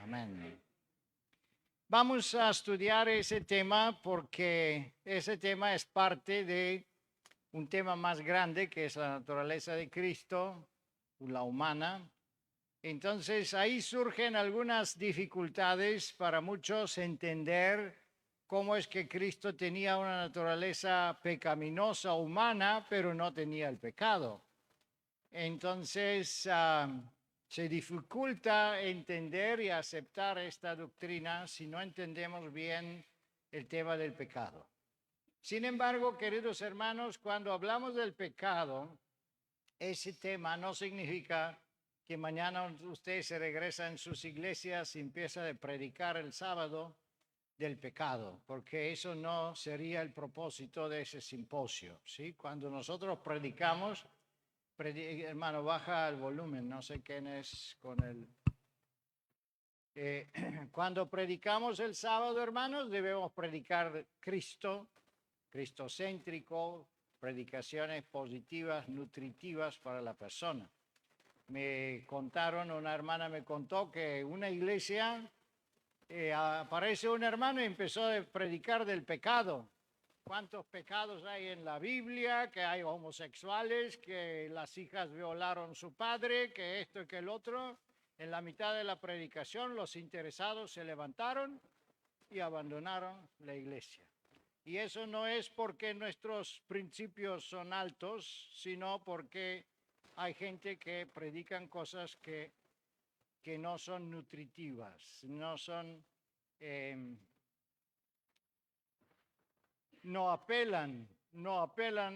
Amén. Vamos a estudiar ese tema porque ese tema es parte de un tema más grande que es la naturaleza de Cristo, la humana. Entonces ahí surgen algunas dificultades para muchos entender cómo es que Cristo tenía una naturaleza pecaminosa humana, pero no tenía el pecado. Entonces se dificulta entender y aceptar esta doctrina si no entendemos bien el tema del pecado. Sin embargo, queridos hermanos, cuando hablamos del pecado, ese tema no significa que mañana usted se regresa en sus iglesias y empieza a predicar el sábado del pecado, porque eso no sería el propósito de ese simposio, ¿sí? Cuando nosotros predicamos, hermano, baja el volumen, no sé quién es con el... cuando predicamos el sábado, hermanos, debemos predicar Cristo, cristocéntrico, predicaciones positivas, nutritivas para la persona. Me contaron, una hermana me contó que una iglesia aparece un hermano y empezó a predicar del pecado. ¿Cuántos pecados hay en la Biblia? Que hay homosexuales, que las hijas violaron a su padre, que esto y que el otro. En la mitad de la predicación los interesados se levantaron y abandonaron la iglesia. Y eso no es porque nuestros principios son altos, sino porque hay gente que predican cosas que no son nutritivas, no son... no apelan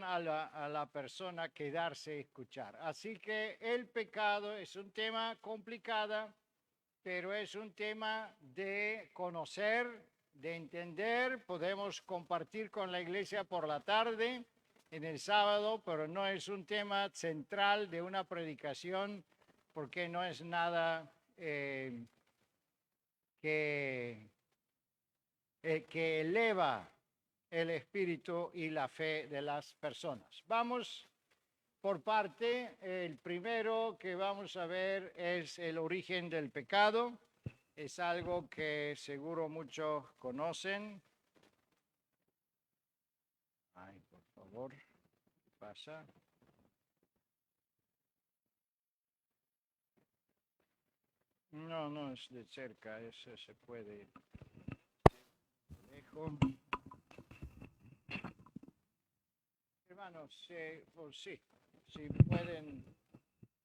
a la persona a quedarse a escuchar. Así que el pecado es un tema complicado, pero es un tema de conocer, de entender. Podemos compartir con la iglesia por la tarde, en el sábado, pero no es un tema central de una predicación, porque no es nada que eleva el espíritu y la fe de las personas. Vamos por parte. El primero que vamos a ver es el origen del pecado. Es algo que seguro muchos conocen. Ay, por favor, pasa. No es de cerca, eso se puede. Dejo. Hermanos, pues sí, si pueden,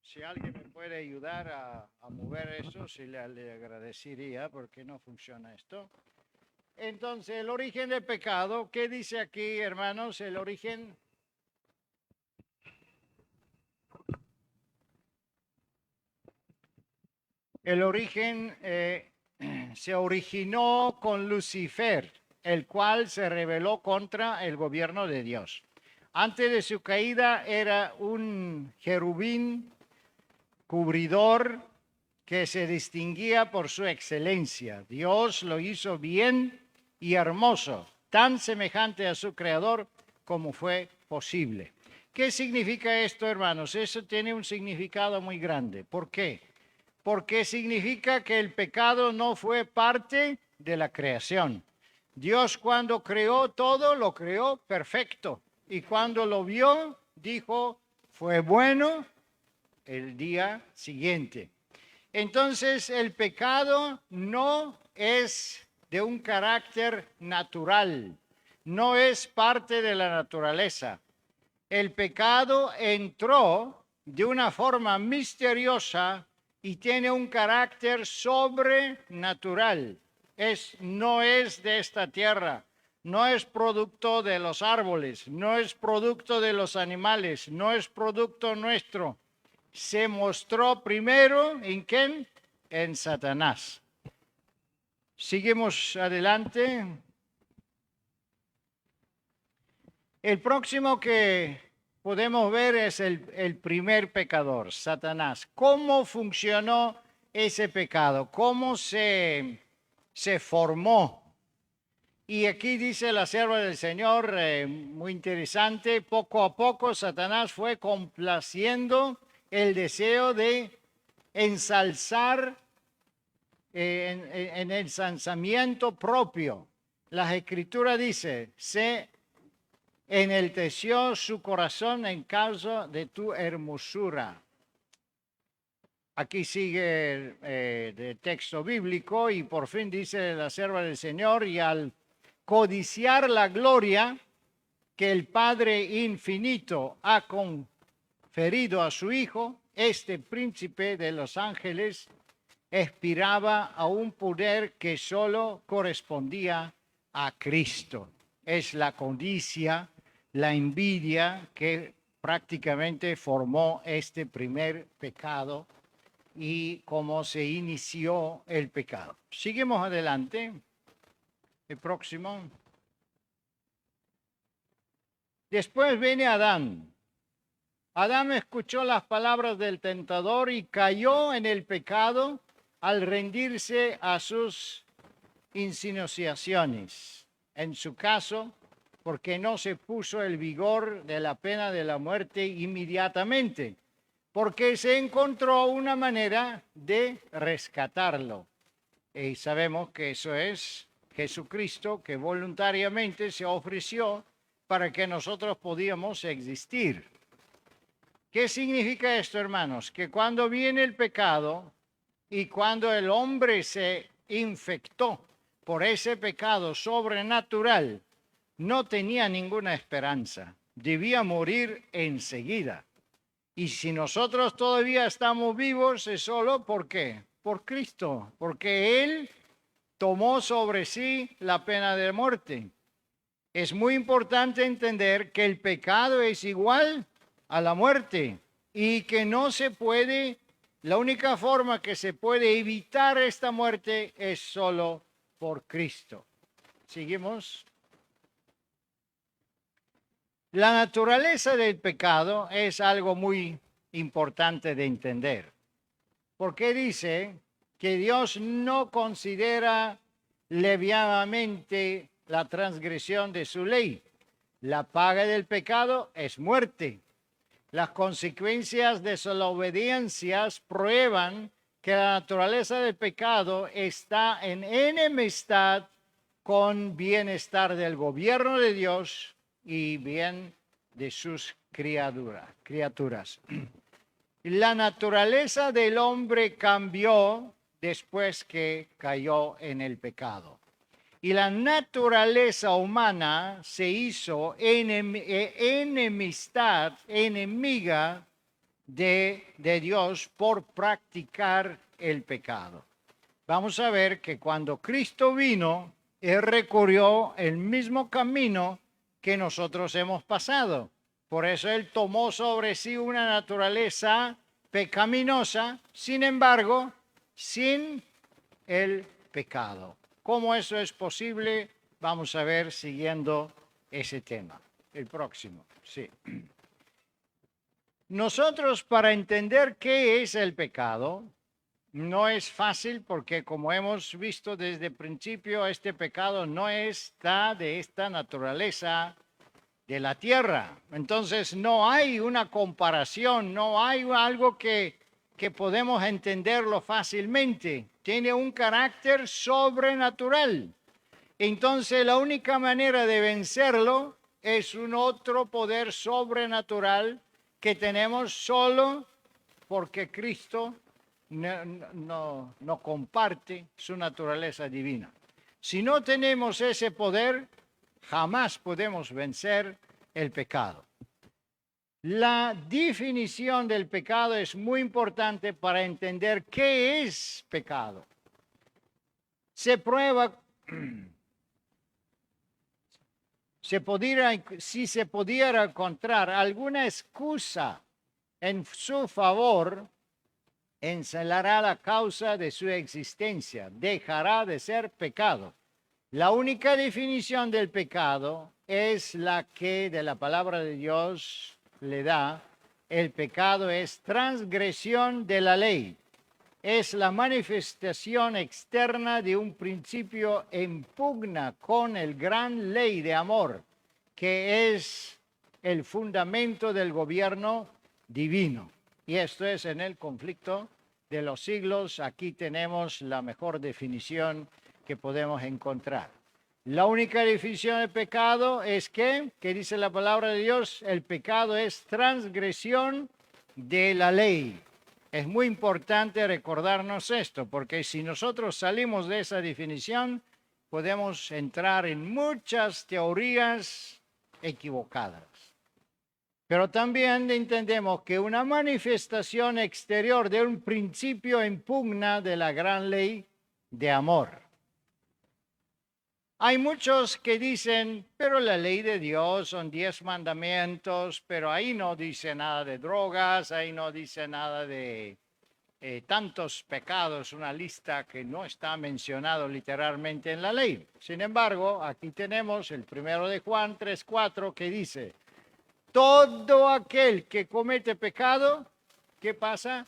si alguien me puede ayudar a mover eso, sí le agradecería, porque no funciona esto. Entonces, el origen del pecado, ¿qué dice aquí, hermanos? El origen... El origen se originó con Lucifer, el cual se rebeló contra el gobierno de Dios. Antes de su caída era un querubín cubridor que se distinguía por su excelencia. Dios lo hizo bien y hermoso, tan semejante a su creador como fue posible. ¿Qué significa esto, hermanos? Eso tiene un significado muy grande. ¿Por qué? Porque significa que el pecado no fue parte de la creación. Dios, cuando creó todo, lo creó perfecto. Y cuando lo vio, dijo, fue bueno el día siguiente. Entonces, el pecado no es de un carácter natural, no es parte de la naturaleza. El pecado entró de una forma misteriosa y tiene un carácter sobrenatural. No es de esta tierra, no es producto de los árboles, no es producto de los animales, no es producto nuestro. Se mostró primero ¿en quién? En Satanás. Seguimos adelante. El próximo que podemos ver es el primer pecador, Satanás. ¿Cómo funcionó ese pecado? ¿Cómo se formó? Y aquí dice la sierva del Señor, muy interesante, poco a poco Satanás fue complaciendo el deseo de ensalzar en el ensalzamiento propio. Las Escrituras dice, se enalteció su corazón en causa de tu hermosura. Aquí sigue el texto bíblico y por fin dice la sierva del Señor, y al codiciar la gloria que el Padre infinito ha conferido a su Hijo, este príncipe de los ángeles aspiraba a un poder que solo correspondía a Cristo. Es la codicia, la envidia que prácticamente formó este primer pecado y cómo se inició el pecado. Seguimos adelante. El próximo. Después viene Adán. Adán escuchó las palabras del tentador y cayó en el pecado al rendirse a sus insinuaciones. En su caso, porque no se puso el vigor de la pena de la muerte inmediatamente, porque se encontró una manera de rescatarlo. Y sabemos que eso es Jesucristo, que voluntariamente se ofreció para que nosotros podíamos existir. ¿Qué significa esto, hermanos? Que cuando viene el pecado y cuando el hombre se infectó por ese pecado sobrenatural, no tenía ninguna esperanza. Debía morir enseguida. Y si nosotros todavía estamos vivos, es solo ¿por qué? Por Cristo, porque Él tomó sobre sí la pena de muerte. Es muy importante entender que el pecado es igual a la muerte y que no se puede, la única forma que se puede evitar esta muerte es solo por Cristo. Seguimos. La naturaleza del pecado es algo muy importante de entender, porque dice que Dios no considera levianamente la transgresión de su ley. La paga del pecado es muerte. Las consecuencias de sus obediencias prueban que la naturaleza del pecado está en enemistad con bienestar del gobierno de Dios y bien de sus criaturas. La naturaleza del hombre cambió después que cayó en el pecado. Y la naturaleza humana se hizo enemiga de Dios por practicar el pecado. Vamos a ver que cuando Cristo vino, Él recorrió el mismo camino que nosotros hemos pasado. Por eso Él tomó sobre sí una naturaleza pecaminosa, sin embargo, sin el pecado. ¿Cómo eso es posible? Vamos a ver siguiendo ese tema. El próximo, sí. Nosotros, para entender qué es el pecado, no es fácil porque, como hemos visto desde el principio, este pecado no está de esta naturaleza de la tierra. Entonces, no hay una comparación, no hay algo que podemos entenderlo fácilmente. Tiene un carácter sobrenatural. Entonces, la única manera de vencerlo es un otro poder sobrenatural que tenemos solo porque Cristo no comparte su naturaleza divina. Si no tenemos ese poder, jamás podemos vencer el pecado. La definición del pecado es muy importante para entender qué es pecado. Si se pudiera encontrar alguna excusa en su favor, encelará la causa de su existencia, dejará de ser pecado. La única definición del pecado es la que de la palabra de Dios le da. El pecado es transgresión de la ley. Es la manifestación externa de un principio en pugna con el gran ley de amor, que es el fundamento del gobierno divino. Y esto es en el conflicto de los siglos, aquí tenemos la mejor definición que podemos encontrar. La única definición de pecado es que dice la palabra de Dios, el pecado es transgresión de la ley. Es muy importante recordarnos esto, porque si nosotros salimos de esa definición, podemos entrar en muchas teorías equivocadas. Pero también entendemos que una manifestación exterior de un principio en pugna de la gran ley de amor. Hay muchos que dicen, pero la ley de Dios son 10 mandamientos, pero ahí no dice nada de drogas, ahí no dice nada de tantos pecados, una lista que no está mencionado literalmente en la ley. Sin embargo, aquí tenemos el 1 de Juan 3:4 que dice, todo aquel que comete pecado, ¿qué pasa?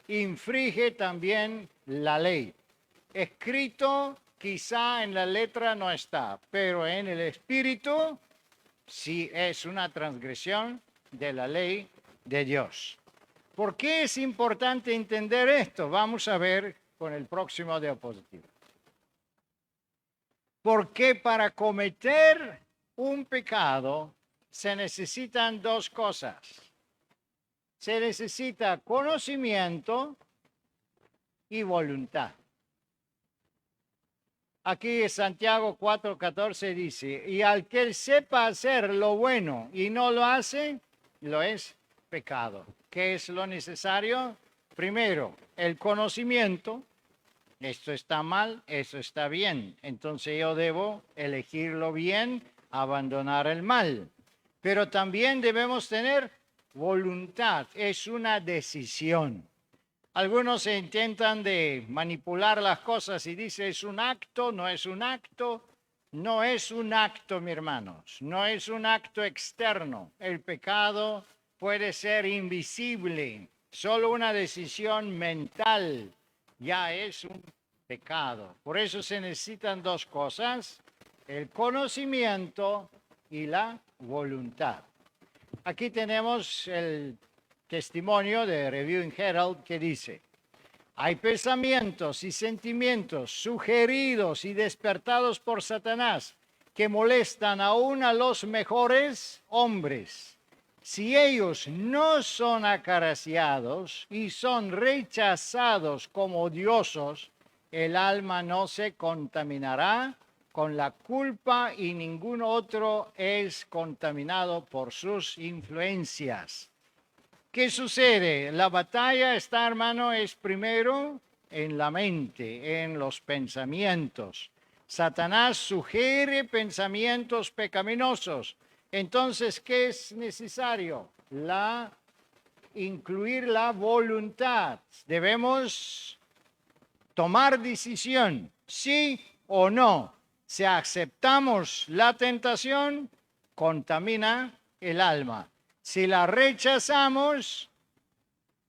Infringe también la ley. Escrito quizá en la letra no está, pero en el espíritu sí es una transgresión de la ley de Dios. ¿Por qué es importante entender esto? Vamos a ver con el próximo diapositivo. Porque para cometer un pecado se necesitan dos cosas. Se necesita conocimiento y voluntad. Aquí Santiago 4:14 dice, y al que sepa hacer lo bueno y no lo hace, lo es pecado. ¿Qué es lo necesario? Primero, el conocimiento. Esto está mal, eso está bien. Entonces yo debo elegirlo bien, abandonar el mal. Pero también debemos tener voluntad. Es una decisión. Algunos intentan de manipular las cosas y dicen es un acto, no es un acto. No es un acto, mis hermanos. No es un acto externo. El pecado puede ser invisible. Solo una decisión mental ya es un pecado. Por eso se necesitan dos cosas, el conocimiento y la voluntad. Aquí tenemos el testimonio de Reviewing Herald que dice, hay pensamientos y sentimientos sugeridos y despertados por Satanás que molestan aún a los mejores hombres. Si ellos no son acariciados y son rechazados como odiosos, el alma no se contaminará con la culpa y ningún otro es contaminado por sus influencias. ¿Qué sucede? La batalla está, hermano, es primero en la mente, en los pensamientos. Satanás sugiere pensamientos pecaminosos. Entonces, ¿qué es necesario? Incluir la voluntad. Debemos tomar decisión, sí o no. Si aceptamos la tentación, contamina el alma. Si la rechazamos,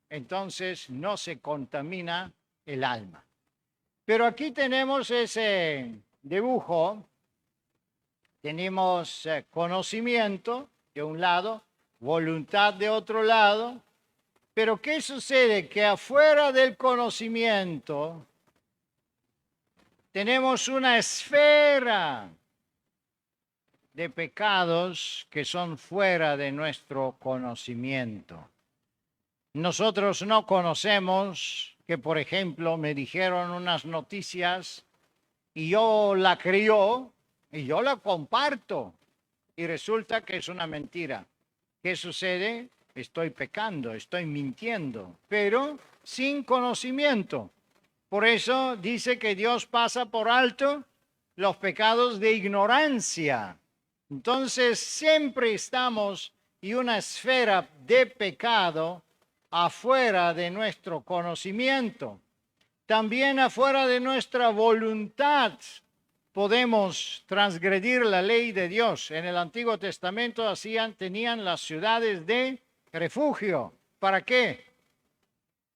entonces no se contamina el alma. Pero aquí tenemos ese dibujo. Tenemos conocimiento de un lado, voluntad de otro lado. Pero ¿qué sucede? Que afuera del conocimiento tenemos una esfera de pecados que son fuera de nuestro conocimiento. Nosotros no conocemos que, por ejemplo, me dijeron unas noticias y yo la creo y yo la comparto y resulta que es una mentira. ¿Qué sucede? Estoy pecando, estoy mintiendo, pero sin conocimiento. Por eso dice que Dios pasa por alto los pecados de ignorancia. Entonces siempre estamos en una esfera de pecado afuera de nuestro conocimiento. También afuera de nuestra voluntad podemos transgredir la ley de Dios. En el Antiguo Testamento tenían las ciudades de refugio. ¿Para qué?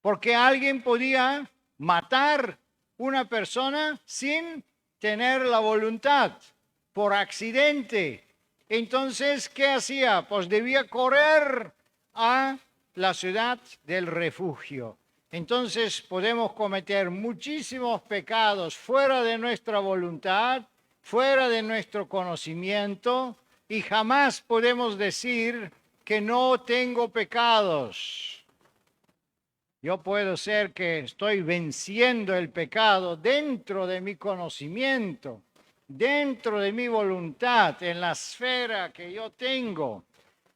Porque alguien podía matar una persona sin tener la voluntad, por accidente. Entonces, ¿qué hacía? Pues debía correr a la ciudad del refugio. Entonces podemos cometer muchísimos pecados fuera de nuestra voluntad, fuera de nuestro conocimiento, y jamás podemos decir que no tengo pecados. Yo puedo ser que estoy venciendo el pecado dentro de mi conocimiento, dentro de mi voluntad, en la esfera que yo tengo,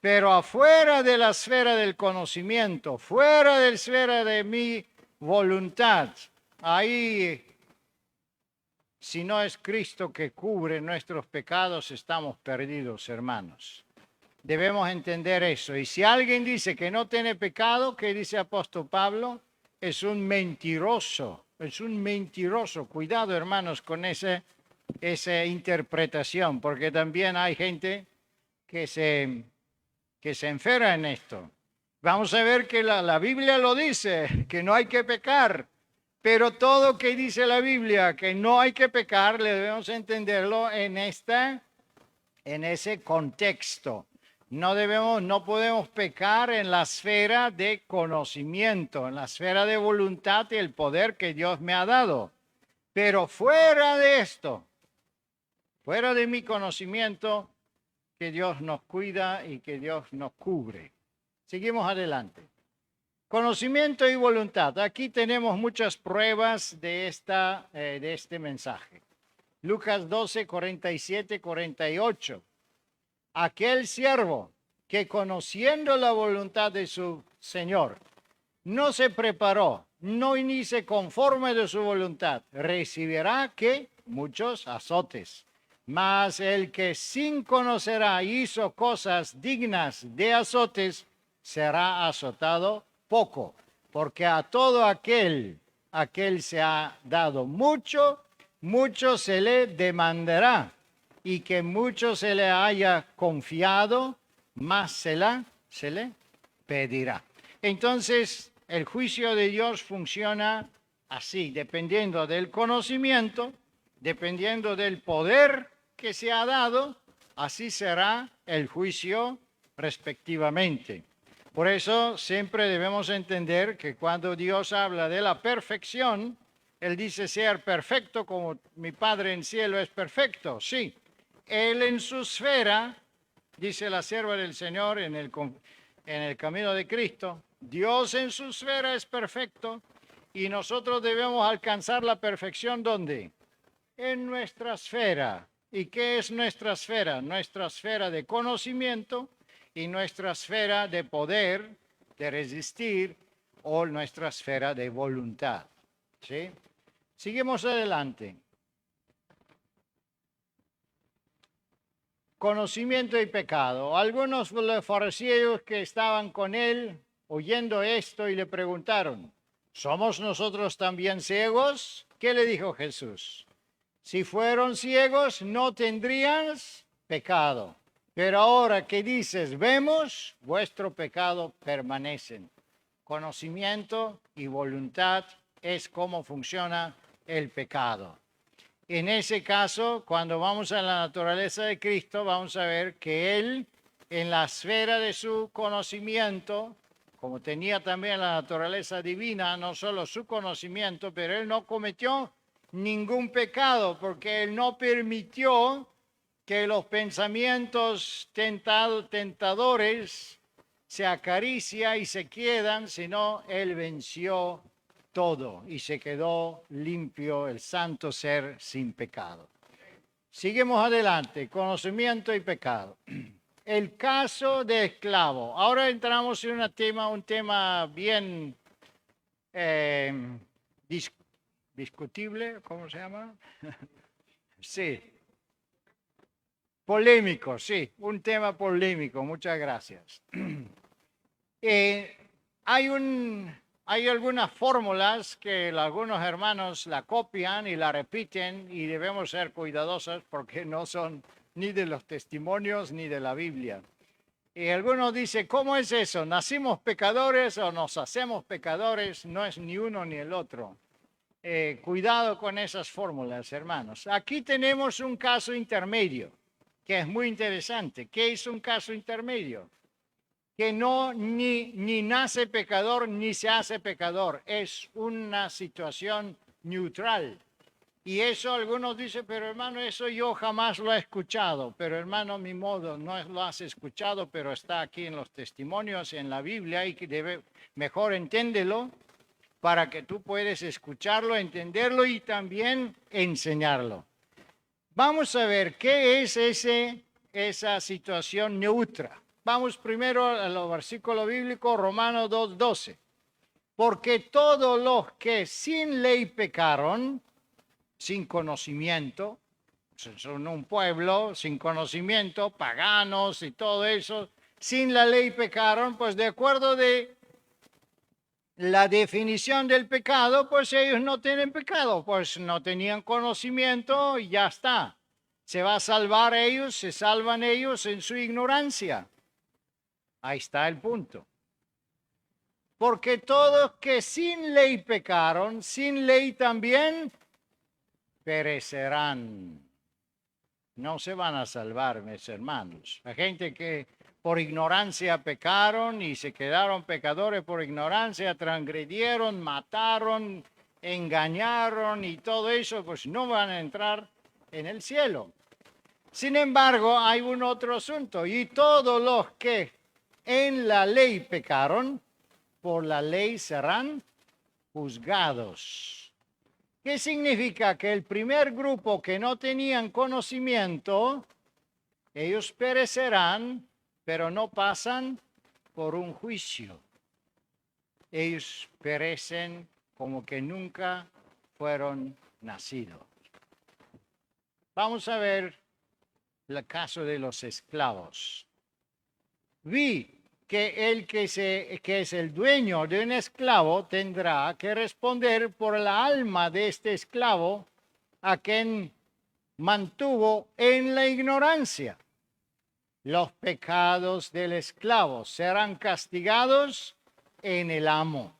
pero afuera de la esfera del conocimiento, fuera de la esfera de mi voluntad, ahí, si no es Cristo que cubre nuestros pecados, estamos perdidos, hermanos. Debemos entender eso. Y si alguien dice que no tiene pecado, ¿qué dice apóstol Pablo? Es un mentiroso, es un mentiroso. Cuidado, hermanos, con esa interpretación, porque también hay gente que se enferma en esto. Vamos a ver que la Biblia lo dice, que no hay que pecar, pero todo que dice la Biblia, que no hay que pecar, le debemos entenderlo en ese contexto. No podemos pecar en la esfera de conocimiento, en la esfera de voluntad y el poder que Dios me ha dado. Pero fuera de esto, fuera de mi conocimiento, que Dios nos cuida y que Dios nos cubre. Seguimos adelante. Conocimiento y voluntad. Aquí tenemos muchas pruebas de este mensaje. Lucas 12, 47, 48. Aquel siervo que conociendo la voluntad de su Señor, no se preparó, no inicie conforme de su voluntad, recibirá que muchos azotes. Mas el que sin conocerá hizo cosas dignas de azotes, será azotado poco, porque a todo aquel se ha dado mucho, mucho se le demandará, y que mucho se le haya confiado, más se le pedirá. Entonces, el juicio de Dios funciona así, dependiendo del conocimiento, dependiendo del poder que se ha dado, así será el juicio respectivamente. Por eso siempre debemos entender que cuando Dios habla de la perfección, Él dice ser perfecto como mi Padre en cielo es perfecto. Sí, Él en su esfera, dice la sierva del Señor en el camino de Cristo, Dios en su esfera es perfecto y nosotros debemos alcanzar la perfección ¿dónde? En nuestra esfera. ¿Y qué es nuestra esfera? Nuestra esfera de conocimiento y nuestra esfera de poder, de resistir, o nuestra esfera de voluntad. ¿Sí? Seguimos adelante. Conocimiento y pecado. Algunos de los fariseos que estaban con él oyendo esto y le preguntaron, ¿somos nosotros también ciegos? ¿Qué le dijo Jesús? Si fueron ciegos no tendrías pecado. Pero ahora que dices, vemos, vuestro pecado permanecen. Conocimiento y voluntad es cómo funciona el pecado. En ese caso, cuando vamos a la naturaleza de Cristo, vamos a ver que Él, en la esfera de su conocimiento, como tenía también la naturaleza divina, no solo su conocimiento, pero Él no cometió ningún pecado, porque Él no permitió que los pensamientos tentadores se acarician y se quedan, sino Él venció todo y se quedó limpio, el santo ser sin pecado. Seguimos adelante, conocimiento y pecado. El caso de esclavo. Ahora entramos en un tema bien discutible, ¿cómo se llama? Sí. Polémico, sí, un tema polémico, muchas gracias. Hay algunas fórmulas que algunos hermanos la copian y la repiten y debemos ser cuidadosos porque no son ni de los testimonios ni de la Biblia. Y algunos dicen, ¿cómo es eso? ¿Nacimos pecadores o nos hacemos pecadores? No es ni uno ni el otro. Cuidado con esas fórmulas, hermanos. Aquí tenemos un caso intermedio, que es muy interesante. ¿Qué es un caso intermedio? que no ni nace pecador ni se hace pecador. Es una situación neutral. Y eso algunos dicen, pero hermano, eso yo jamás lo he escuchado. Pero hermano, mi modo, no lo has escuchado, pero está aquí en los testimonios, en la Biblia, y que mejor enténdelo para que tú puedas escucharlo, entenderlo y también enseñarlo. Vamos a ver qué es esa situación neutra. Vamos primero al versículo bíblico, Romanos 2:12. Porque todos los que sin ley pecaron, sin conocimiento, son un pueblo sin conocimiento, paganos y todo eso, sin la ley pecaron, pues de acuerdo de la definición del pecado, pues ellos no tienen pecado, pues no tenían conocimiento y ya está. Se va a salvar ellos, se salvan ellos en su ignorancia. Ahí está el punto. Porque todos que sin ley pecaron, sin ley también perecerán. No se van a salvar, mis hermanos. Hay gente que por ignorancia pecaron y se quedaron pecadores por ignorancia, transgredieron, mataron, engañaron y todo eso, pues no van a entrar en el cielo. Sin embargo, hay un otro asunto, y todos los que en la ley pecaron, por la ley serán juzgados. ¿Qué significa? Que el primer grupo que no tenían conocimiento, ellos perecerán, pero no pasan por un juicio. Ellos perecen como que nunca fueron nacidos. Vamos a ver el caso de los esclavos. Vi que el que es el dueño de un esclavo tendrá que responder por la alma de este esclavo a quien mantuvo en la ignorancia. Los pecados del esclavo serán castigados en el amo.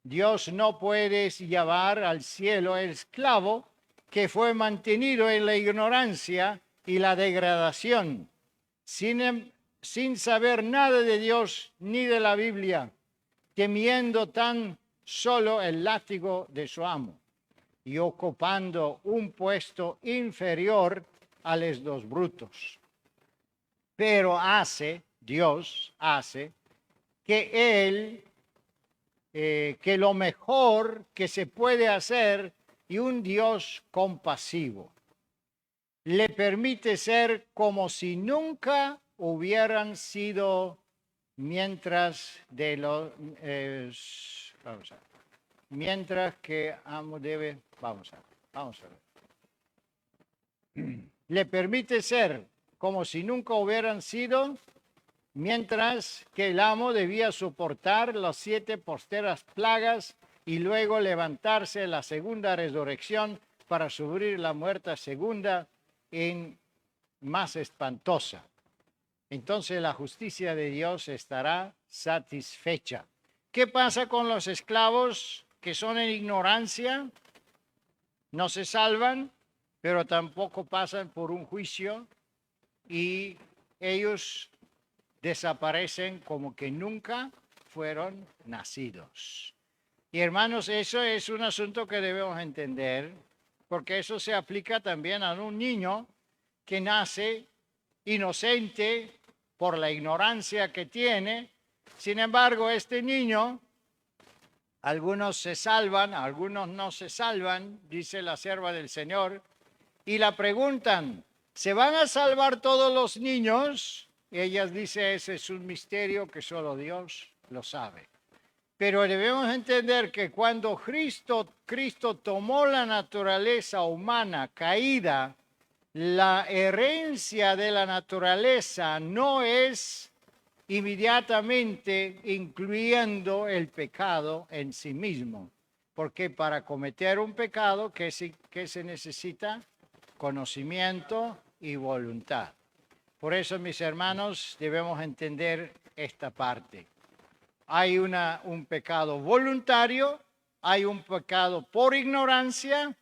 Dios no puede llevar al cielo al esclavo que fue mantenido en la ignorancia y la degradación, sin saber nada de Dios ni de la Biblia, temiendo tan solo el látigo de su amo y ocupando un puesto inferior a los dos brutos. Pero Dios hace que Él, que lo mejor que se puede hacer, y un Dios compasivo, le permite ser como si nunca hubieran sido mientras que amo debe, vamos a ver. Le permite ser como si nunca hubieran sido, mientras que el amo debía soportar las 7 posteras plagas y luego levantarse en la segunda resurrección para sufrir la muerte segunda más espantosa. Entonces la justicia de Dios estará satisfecha. ¿Qué pasa con los esclavos que son en ignorancia? No se salvan, pero tampoco pasan por un juicio y ellos desaparecen como que nunca fueron nacidos. Y hermanos, eso es un asunto que debemos entender, porque eso se aplica también a un niño que nace inocente por la ignorancia que tiene. Sin embargo, este niño, algunos se salvan, algunos no se salvan, dice la sierva del Señor, y la preguntan, ¿se van a salvar todos los niños? Y ella dice, ese es un misterio que solo Dios lo sabe. Pero debemos entender que cuando Cristo tomó la naturaleza humana caída, la herencia de la naturaleza no es inmediatamente incluyendo el pecado en sí mismo. Porque para cometer un pecado, ¿qué se necesita? Conocimiento y voluntad. Por eso, mis hermanos, debemos entender esta parte. Hay un pecado voluntario, hay un pecado por ignorancia,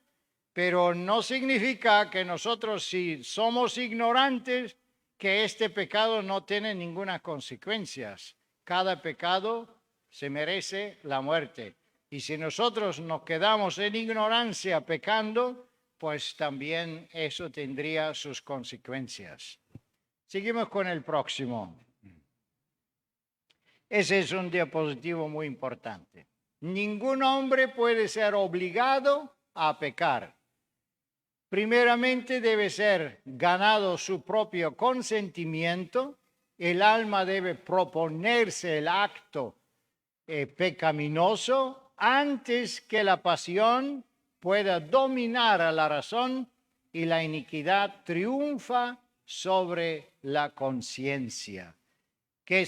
pero no significa que nosotros, si somos ignorantes que este pecado no tiene ninguna consecuencia. Cada pecado se merece la muerte. Y si nosotros nos quedamos en ignorancia pecando, pues también eso tendría sus consecuencias. Seguimos con el próximo. Ese es un diapositivo muy importante. Ningún hombre puede ser obligado a pecar. Primeramente debe ser ganado su propio consentimiento. El alma debe proponerse el acto pecaminoso antes que la pasión pueda dominar a la razón y la iniquidad triunfa sobre la conciencia. ¿Qué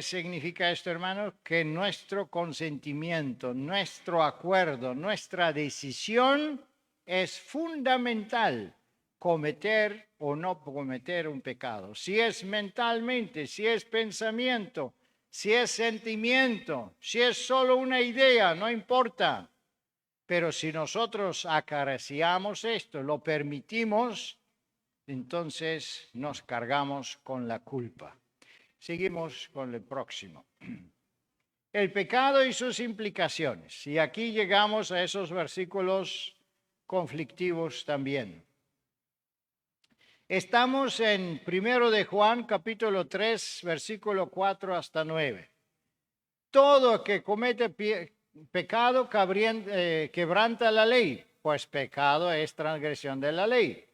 significa esto, hermanos? Que nuestro consentimiento, nuestro acuerdo, nuestra decisión es fundamental cometer o no cometer un pecado. Si es mentalmente, si es pensamiento, si es sentimiento, si es solo una idea, no importa. Pero si nosotros acariciamos esto, lo permitimos, entonces nos cargamos con la culpa. Seguimos con el próximo. El pecado y sus implicaciones. Y aquí llegamos a esos versículos conflictivos también. Estamos en 1 de Juan, capítulo 3, versículo 4 hasta 9. Todo que comete pecado quebranta la ley, pues pecado es transgresión de la ley.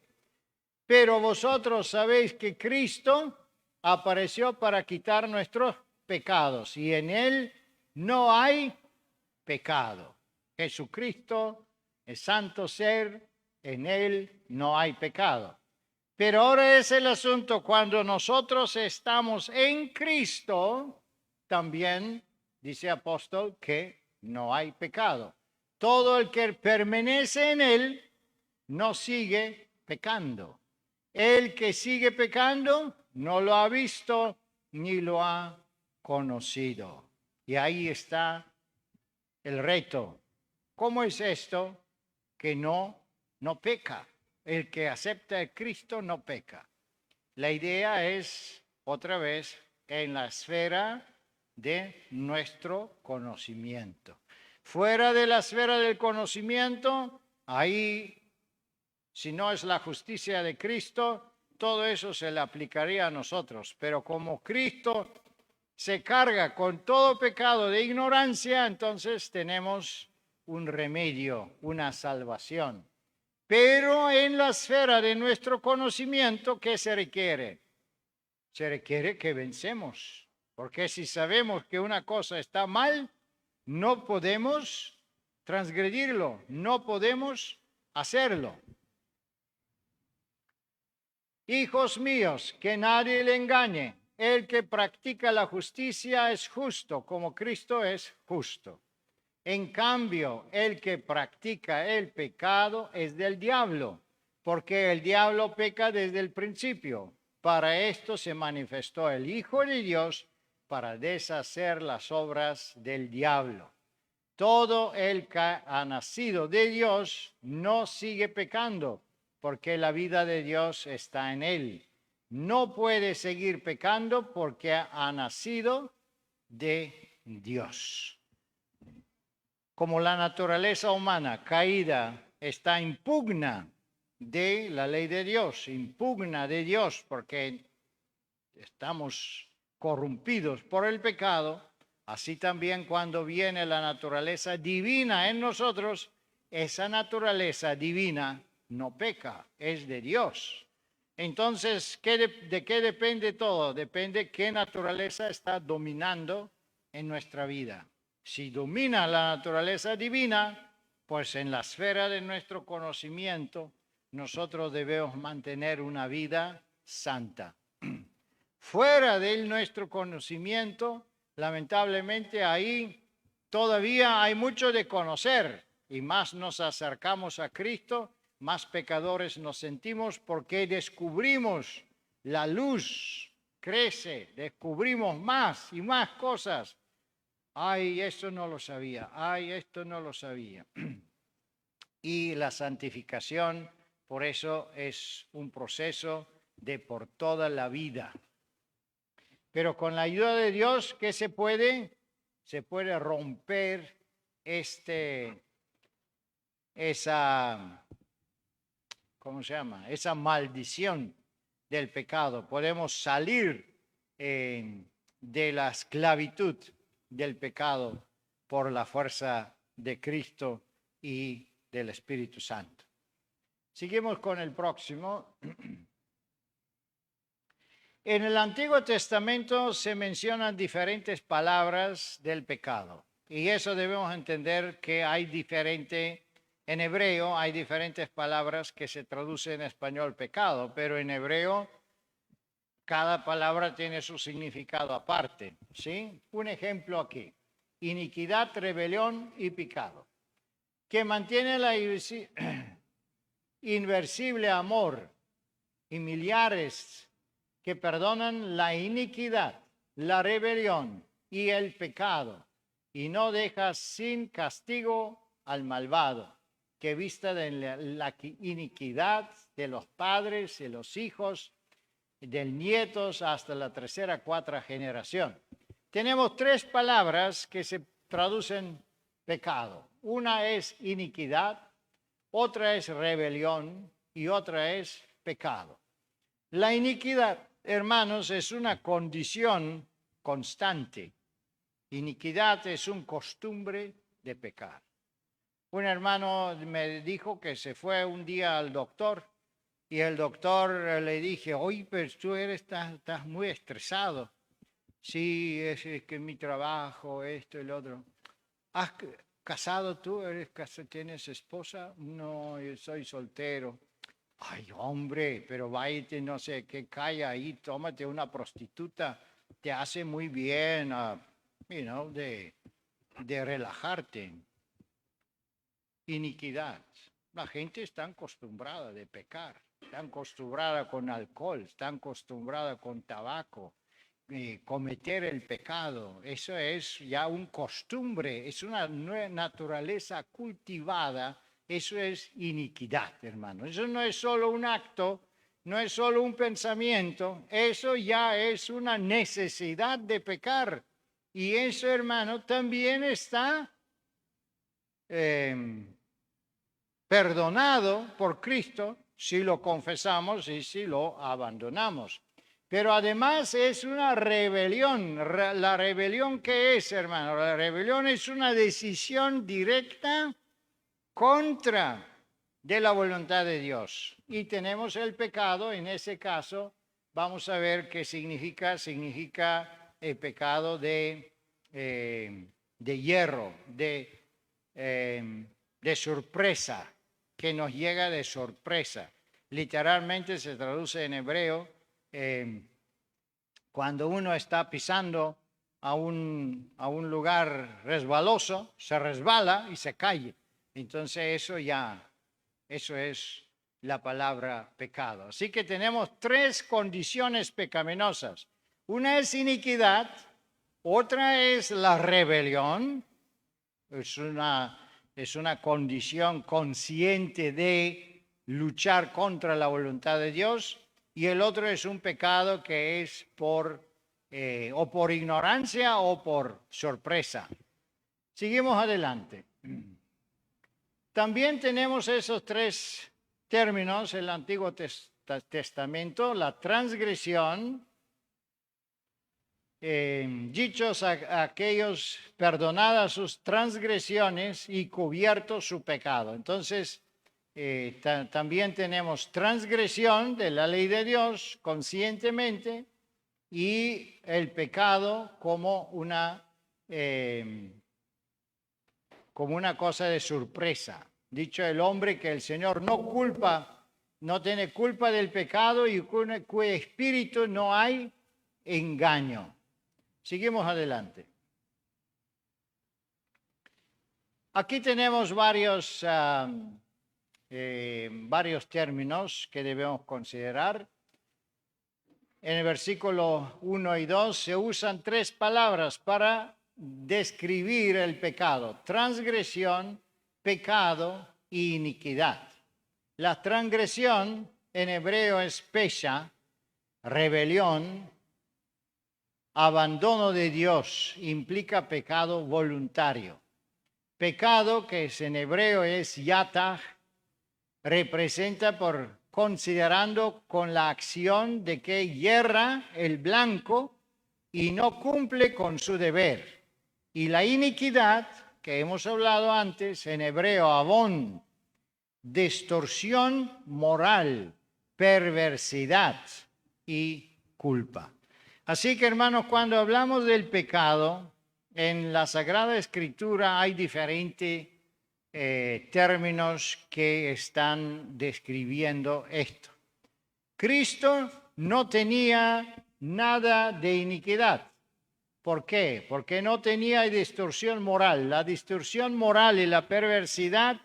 Pero vosotros sabéis que Cristo apareció para quitar nuestros pecados y en él no hay pecado. Jesucristo es santo ser, en él no hay pecado. Pero ahora es el asunto, cuando nosotros estamos en Cristo, también dice el apóstol que no hay pecado. Todo el que permanece en él no sigue pecando. El que sigue pecando no lo ha visto ni lo ha conocido. Y ahí está el reto. ¿Cómo es esto que no peca? El que acepta a Cristo no peca. La idea es, otra vez, en la esfera de nuestro conocimiento. Fuera de la esfera del conocimiento, ahí, si no es la justicia de Cristo, todo eso se le aplicaría a nosotros. Pero como Cristo se carga con todo pecado de ignorancia, entonces tenemos un remedio, una salvación. Pero en la esfera de nuestro conocimiento, ¿qué se requiere? Se requiere que vencemos. Porque si sabemos que una cosa está mal, no podemos transgredirlo, no podemos hacerlo. Hijos míos, que nadie le engañe. El que practica la justicia es justo, como Cristo es justo. En cambio, el que practica el pecado es del diablo, porque el diablo peca desde el principio. Para esto se manifestó el Hijo de Dios, para deshacer las obras del diablo. Todo el que ha nacido de Dios no sigue pecando, porque la vida de Dios está en él. No puede seguir pecando porque ha nacido de Dios. Como la naturaleza humana caída está impugna de la ley de Dios, impugna de Dios porque estamos corrompidos por el pecado, así también cuando viene la naturaleza divina en nosotros, esa naturaleza divina no peca, es de Dios. Entonces, ¿de qué depende todo? Depende qué naturaleza está dominando en nuestra vida. Si domina la naturaleza divina, pues en la esfera de nuestro conocimiento, nosotros debemos mantener una vida santa. Fuera de nuestro conocimiento, lamentablemente ahí todavía hay mucho de conocer y más nos acercamos a Cristo, más pecadores nos sentimos porque descubrimos la luz, crece, descubrimos más y más cosas. Ay, esto no lo sabía, ay, esto no lo sabía. Y la santificación, por eso es un proceso de por toda la vida. Pero con la ayuda de Dios, ¿qué se puede? Se puede romper esa, ¿cómo se llama? Esa maldición del pecado. Podemos salir de la esclavitud del pecado por la fuerza de Cristo y del Espíritu Santo. Seguimos con el próximo. En el Antiguo Testamento se mencionan diferentes palabras del pecado. Y eso debemos entender que hay en hebreo hay diferentes palabras que se traducen en español pecado, pero en hebreo cada palabra tiene su significado aparte, ¿sí? Un ejemplo aquí: iniquidad, rebelión y pecado, que mantiene la inversible amor, y millares que perdonan la iniquidad, la rebelión y el pecado, y no deja sin castigo al malvado, que vista de la iniquidad de los padres y los hijos, del nietos hasta la tercera, cuarta generación. Tenemos tres palabras que se traducen pecado. Una es iniquidad, otra es rebelión y otra es pecado. La iniquidad, hermanos, es una condición constante. Iniquidad es una costumbre de pecar. Un hermano me dijo que se fue un día al doctor y el doctor le dije: oye, pero tú estás muy estresado. Sí, es que mi trabajo, esto y lo otro. ¿Has casado tú? ¿Tienes esposa? No, yo soy soltero. Ay, hombre, pero váyate, no sé qué, calla ahí, tómate una prostituta, te hace muy bien, de relajarte. Iniquidad. La gente está acostumbrada de pecar, está acostumbrada con alcohol, está acostumbrada con tabaco, cometer el pecado. Eso es ya una costumbre, es una naturaleza cultivada. Eso es iniquidad, hermano. Eso no es solo un acto, no es solo un pensamiento, eso ya es una necesidad de pecar. Y eso, hermano, también está perdonado por Cristo si lo confesamos y si lo abandonamos. Pero además es una rebelión. ¿La rebelión qué es, hermano? La rebelión es una decisión directa contra de la voluntad de Dios. Y tenemos el pecado, en ese caso, vamos a ver qué significa. Significa el pecado de hierro, de sorpresa, que nos llega de sorpresa. Literalmente se traduce en hebreo, cuando uno está pisando a un lugar resbaloso, se resbala y se cae. Entonces eso es la palabra pecado. Así que tenemos tres condiciones pecaminosas. Una es iniquidad, otra es la rebelión, es una condición consciente de luchar contra la voluntad de Dios, y el otro es un pecado que es o por ignorancia o por sorpresa. Seguimos adelante. También tenemos esos tres términos en el Antiguo Testamento: la transgresión, dichos a aquellos perdonadas sus transgresiones y cubierto su pecado. Entonces, también tenemos transgresión de la ley de Dios conscientemente y el pecado como una cosa de sorpresa. Dicho el hombre que el Señor no tiene culpa del pecado y cuyo espíritu no hay engaño. Seguimos adelante. Aquí tenemos varios términos que debemos considerar. En el versículo 1 y 2 se usan tres palabras para describir el pecado: transgresión, pecado y iniquidad. La transgresión en hebreo es pesha rebelión, abandono de Dios, implica pecado voluntario. Pecado, que en hebreo es yatah, representa por considerando con la acción de que hierra el blanco y no cumple con su deber. Y la iniquidad, que hemos hablado antes, en hebreo avon, distorsión moral, perversidad y culpa. Así que, hermanos, cuando hablamos del pecado, en la Sagrada Escritura hay diferentes términos que están describiendo esto. Cristo no tenía nada de iniquidad. ¿Por qué? Porque no tenía distorsión moral. La distorsión moral y la perversidad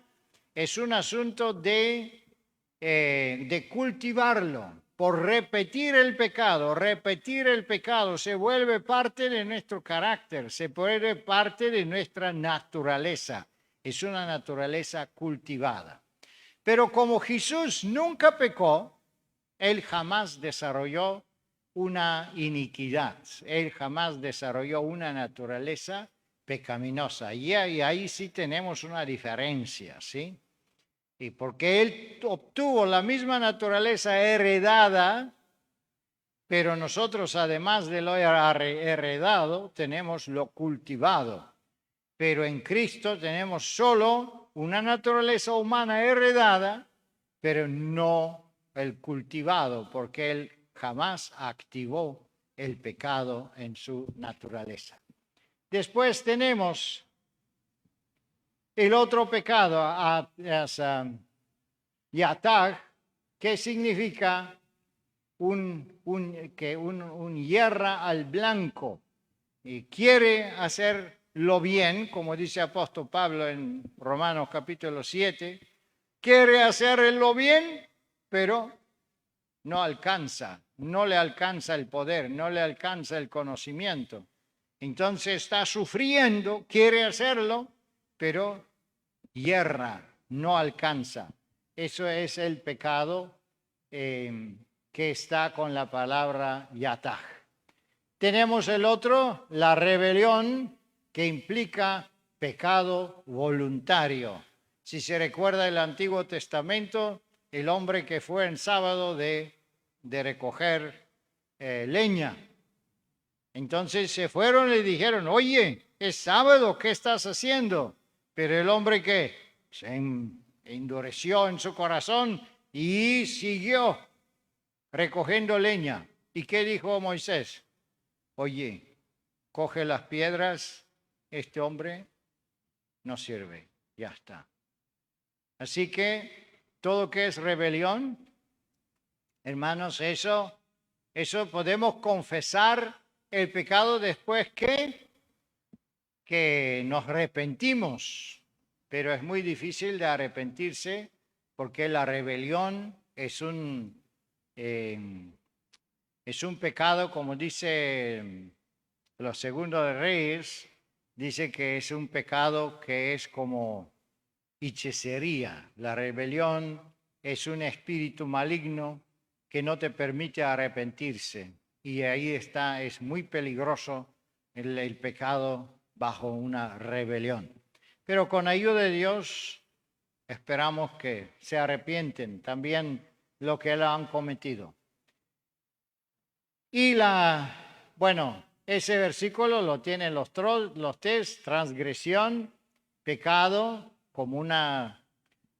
es un asunto de cultivarlo. Por repetir el pecado se vuelve parte de nuestro carácter, se vuelve parte de nuestra naturaleza. Es una naturaleza cultivada. Pero como Jesús nunca pecó, él jamás desarrolló una iniquidad, él jamás desarrolló una naturaleza pecaminosa. Y ahí sí tenemos una diferencia, ¿sí? Y porque él obtuvo la misma naturaleza heredada, pero nosotros además de lo heredado tenemos lo cultivado. Pero en Cristo tenemos solo una naturaleza humana heredada, pero no el cultivado, porque él jamás activó el pecado en su naturaleza. Después tenemos el otro pecado, yatag, que significa un hierra al blanco y quiere hacerlo bien, como dice apóstol Pablo en Romanos capítulo 7, quiere hacerlo bien, pero no alcanza, no le alcanza el poder, no le alcanza el conocimiento. Entonces está sufriendo, quiere hacerlo, pero hierra, no alcanza. Eso es el pecado que está con la palabra yatag. Tenemos el otro, la rebelión, que implica pecado voluntario. Si se recuerda el Antiguo Testamento, el hombre que fue en sábado de recoger leña. Entonces se fueron y le dijeron, oye, es sábado, ¿qué estás haciendo? Pero el hombre que se endureció en su corazón y siguió recogiendo leña. ¿Y qué dijo Moisés? Oye, coge las piedras, este hombre no sirve, ya está. Así que todo que es rebelión, hermanos, eso podemos confesar el pecado después que nos arrepentimos, pero es muy difícil de arrepentirse porque la rebelión es un pecado, como dice los Segundos de Reyes, dice que es un pecado que es como hechicería. La rebelión es un espíritu maligno que no te permite arrepentirse. Y ahí está, es muy peligroso el pecado bajo una rebelión. Pero con ayuda de Dios esperamos que se arrepienten también lo que han cometido. Y ese versículo lo tienen los tres, transgresión, pecado, como una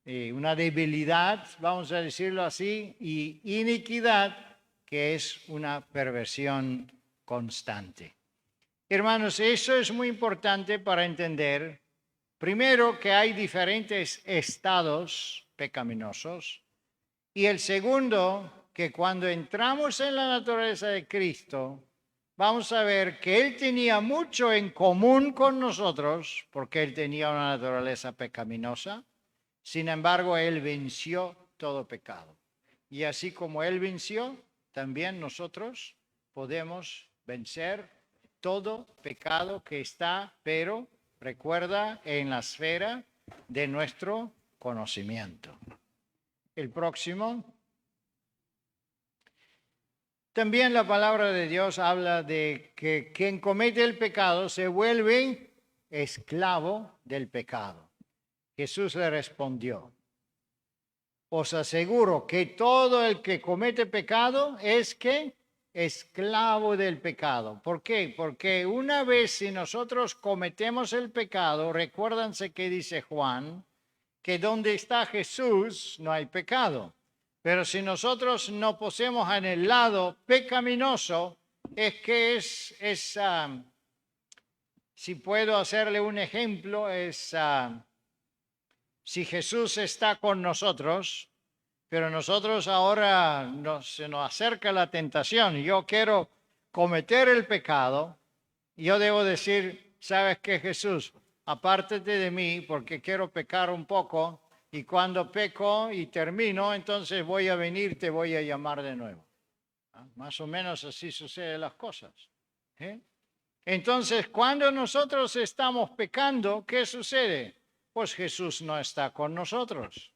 debilidad, vamos a decirlo así, y iniquidad, que es una perversión constante. Hermanos, eso es muy importante para entender, primero, que hay diferentes estados pecaminosos, y el segundo, que cuando entramos en la naturaleza de Cristo, vamos a ver que Él tenía mucho en común con nosotros, porque Él tenía una naturaleza pecaminosa. Sin embargo, Él venció todo pecado. Y así como Él venció, también nosotros podemos vencer todo pecado que está, pero recuerda, en la esfera de nuestro conocimiento. El próximo. También la palabra de Dios habla de que quien comete el pecado se vuelve esclavo del pecado. Jesús le respondió: os aseguro que todo el que comete pecado es que esclavo del pecado. ¿Por qué? Porque una vez si nosotros cometemos el pecado, recuérdense que dice Juan, que donde está Jesús no hay pecado. Pero si nosotros nos posemos en el lado pecaminoso, es que si puedo hacerle un ejemplo, si Jesús está con nosotros, pero nosotros ahora se nos acerca la tentación, yo quiero cometer el pecado, yo debo decir, ¿sabes qué, Jesús? Apártate de mí porque quiero pecar un poco, y cuando peco y termino, entonces voy a venir, te voy a llamar de nuevo. Más o menos así suceden las cosas. Entonces, cuando nosotros estamos pecando, ¿qué sucede? Pues Jesús no está con nosotros.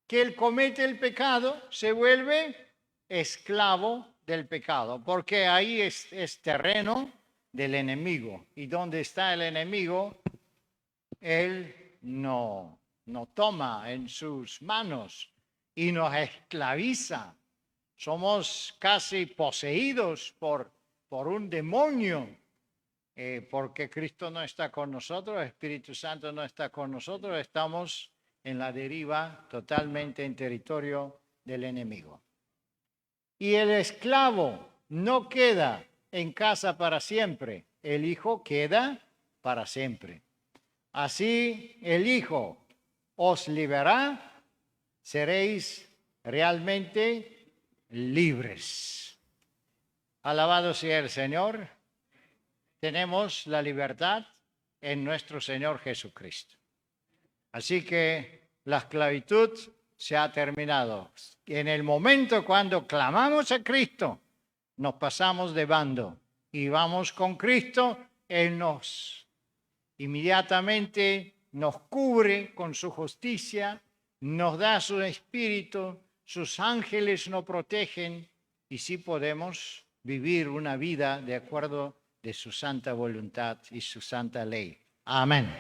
Que él comete el pecado, se vuelve esclavo del pecado, porque ahí es terreno del enemigo. Y donde está el enemigo, él no toma en sus manos y nos esclaviza. Somos casi poseídos por un demonio, porque Cristo no está con nosotros, el Espíritu Santo no está con nosotros, estamos en la deriva totalmente en territorio del enemigo. Y el esclavo no queda en casa para siempre, el hijo queda para siempre. Así el Hijo os liberará, seréis realmente libres. Alabado sea el Señor. Tenemos la libertad en nuestro Señor Jesucristo. Así que la esclavitud se ha terminado. En el momento cuando clamamos a Cristo, nos pasamos de bando y vamos con Cristo, Él inmediatamente nos cubre con su justicia, nos da su espíritu, sus ángeles nos protegen y sí podemos vivir una vida de acuerdo de su santa voluntad y su santa ley. Amén.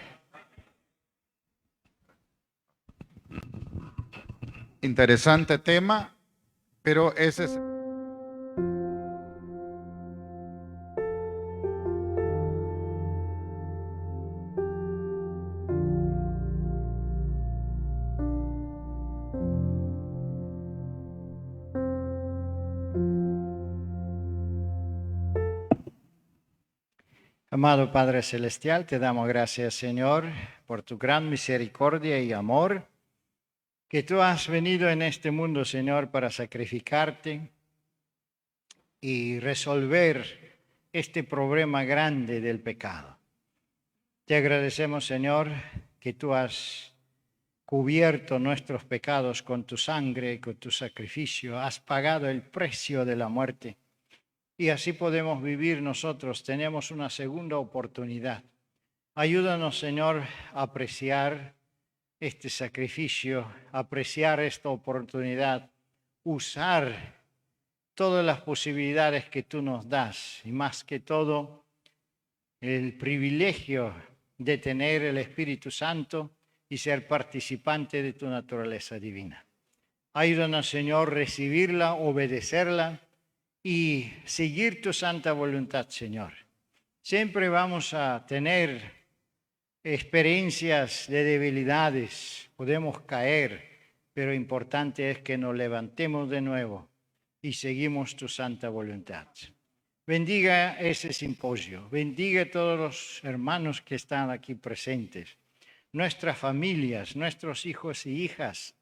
Interesante tema, pero ese es... Amado Padre Celestial, te damos gracias, Señor, por tu gran misericordia y amor, que tú has venido en este mundo, Señor, para sacrificarte y resolver este problema grande del pecado. Te agradecemos, Señor, que tú has cubierto nuestros pecados con tu sangre y con tu sacrificio, has pagado el precio de la muerte. Y así podemos vivir nosotros, tenemos una segunda oportunidad. Ayúdanos, Señor, a apreciar este sacrificio, apreciar esta oportunidad, usar todas las posibilidades que tú nos das y más que todo el privilegio de tener el Espíritu Santo y ser participante de tu naturaleza divina. Ayúdanos, Señor, recibirla, obedecerla y seguir tu santa voluntad, Señor. Siempre vamos a tener experiencias de debilidades, podemos caer, pero importante es que nos levantemos de nuevo y seguimos tu santa voluntad. Bendiga ese simposio, bendiga a todos los hermanos que están aquí presentes, nuestras familias, nuestros hijos y hijas.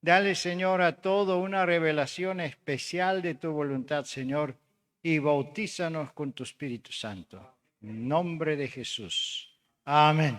Dale, Señor, a todo una revelación especial de tu voluntad, Señor, y bautízanos con tu Espíritu Santo. En nombre de Jesús. Amén.